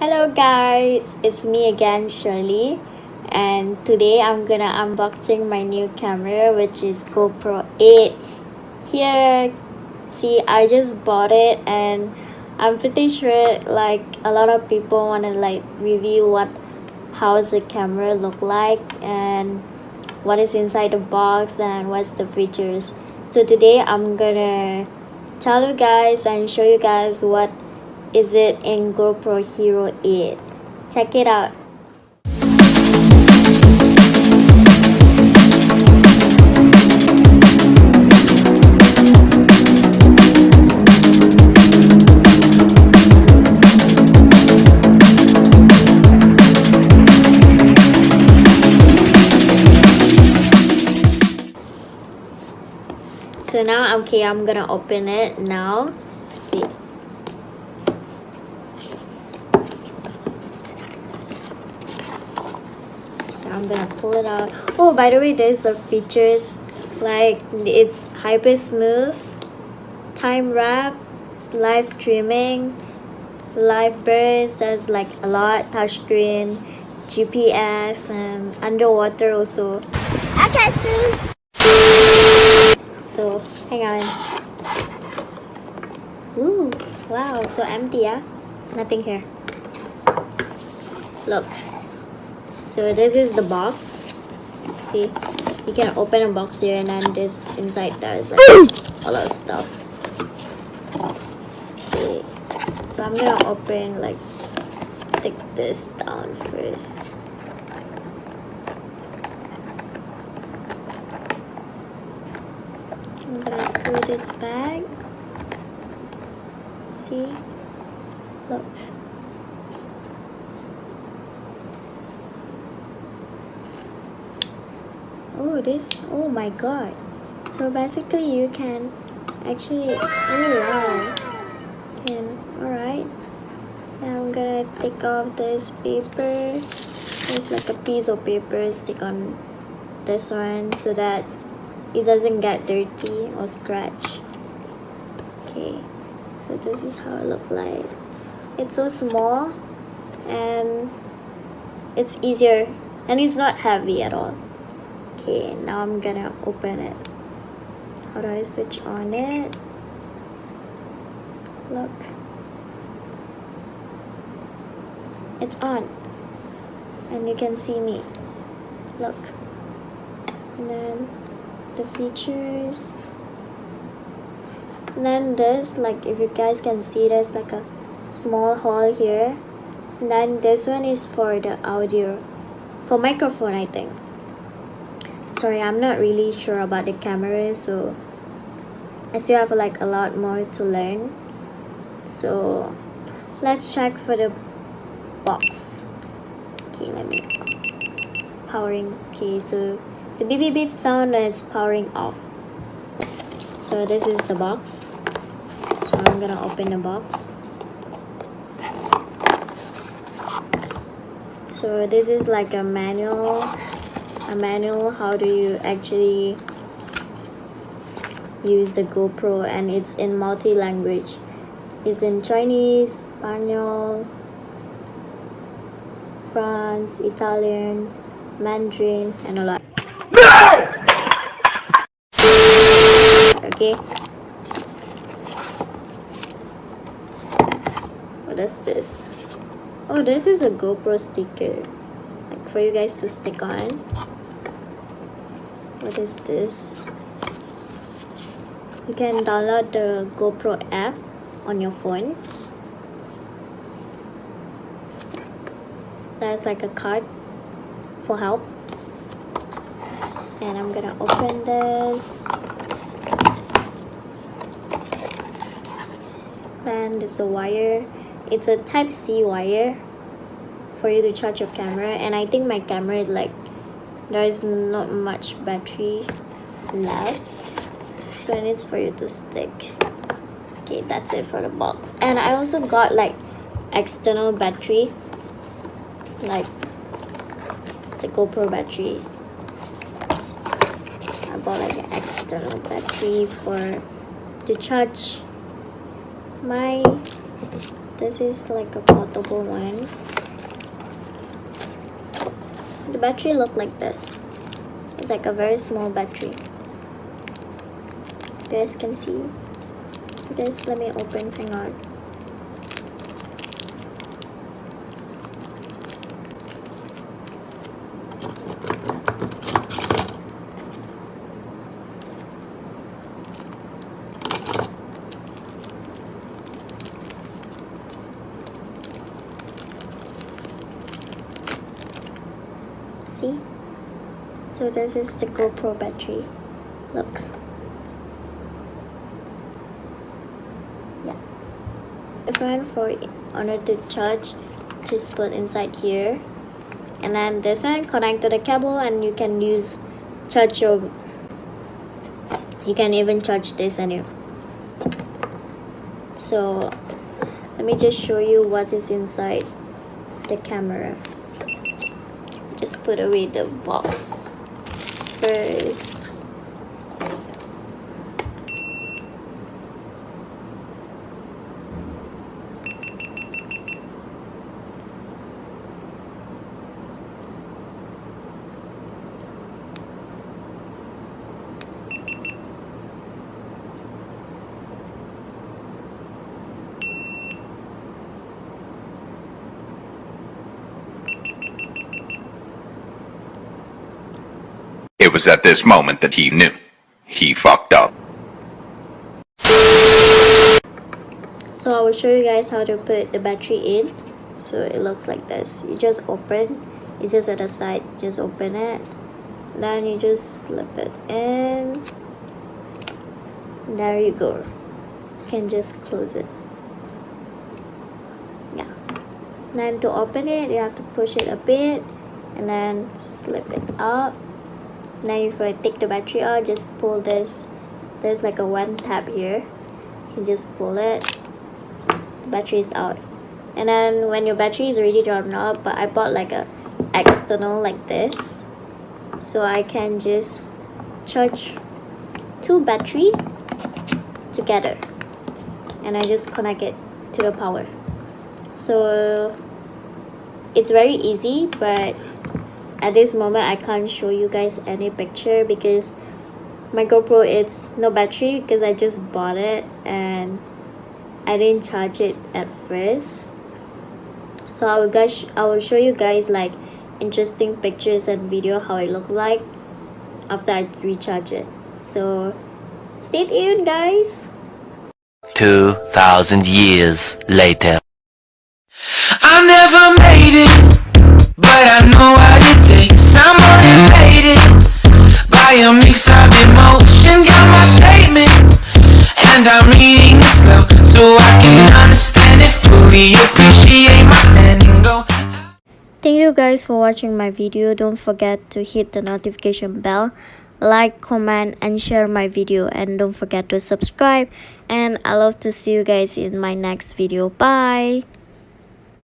Hello guys, it's me again, Shirley, and today I'm gonna unboxing my new camera, which is GoPro 8. Here, see, I just bought it, and I'm pretty sure like a lot of people wanna like review how's the camera look like and what is inside the box and what's the features. So today I'm gonna tell you guys and show you guys what is it in GoPro Hero 8. Check it out. So now I'm gonna open it now. See. I'm gonna pull it out. Oh, by the way, there's the features like it's hyper smooth, time wrap, live streaming, live burst. There's like a lot, touchscreen, GPS, and underwater also. I can swim. So hang on. Ooh, wow, so empty, yeah? Nothing here. Look. So this is the box. See, you can open a box here, and then this inside there's like a lot of stuff. Okay, so I'm gonna open like take this down first. I'm gonna screw this back. See, look. Oh my god. So basically you can actually, alright. Now I'm gonna take off this paper. There's like a piece of paper stick on this one so that it doesn't get dirty or scratch. Okay, so this is how it looks like. It's so small and it's easier and it's not heavy at all. Okay, now I'm gonna open it. How do I switch on it? Look. It's on. And you can see me. Look. And then the features. And then this, like if you guys can see, there's like a small hole here. And then this one is for the audio. For microphone, I think. Sorry, I'm not really sure about the camera, so I still have like a lot more to learn. So let's check for the box. Okay, let me powering. Okay, so the beep beep beep sound is powering off. So this is the box. So I'm gonna open the box. So this is like a manual how do you actually use the GoPro, and it's in multi-language. It's in Chinese, Spanish, France, Italian, Mandarin, and a lot. Okay. What is this? Oh, this is a GoPro sticker, like for you guys to stick on. What is this? You can download the GoPro app on your phone. There's like a card for help. And I'm gonna open this. Then there's a wire. It's a Type-C wire for you to charge your camera. And I think my camera, like, there is not much battery left, so it is for you to stick. Okay, that's it for the box. And I also got like external battery, like it's a GoPro battery. I bought like an external battery to charge my This is like a portable one. The battery look like this. It's like a very small battery. You guys can see. Guys, let me open. Hang on. See? So this is the GoPro battery. Look. Yeah. This one for order to charge, just put inside here. And then this one connect to the cable, and you can charge your, you can even charge this anyway. So let me just show you what is inside the camera. Just put away the box first. It was at this moment that he knew. He fucked up. So I will show you guys how to put the battery in. So it looks like this. You just open. It's just at the side. Just open it. Then you just slip it in. There you go. You can just close it. Yeah. Then to open it, you have to push it a bit. And then slip it up. Now if I take the battery out, just pull this. There's like a one tab here. You just pull it. The battery is out. And then when your battery is ready to turn up, but I bought like a external like this, so I can just charge two battery together, and I just connect it to the power. So it's very easy, but at this moment I can't show you guys any picture because my GoPro it's no battery because I just bought it and I didn't charge it at first. So I will show you guys like interesting pictures and video how it look like after I recharge it. So stay tuned, guys. 2,000 years later. I never made it, but I know what it takes. I'm motivated by a mix of emotion. Got my statement, and I'm reading it slow so I can understand it fully. Appreciate my standing. Go. Thank you guys for watching my video. Don't forget to hit the notification bell, like, comment, and share my video, and don't forget to subscribe. And I love to see you guys in my next video. Bye.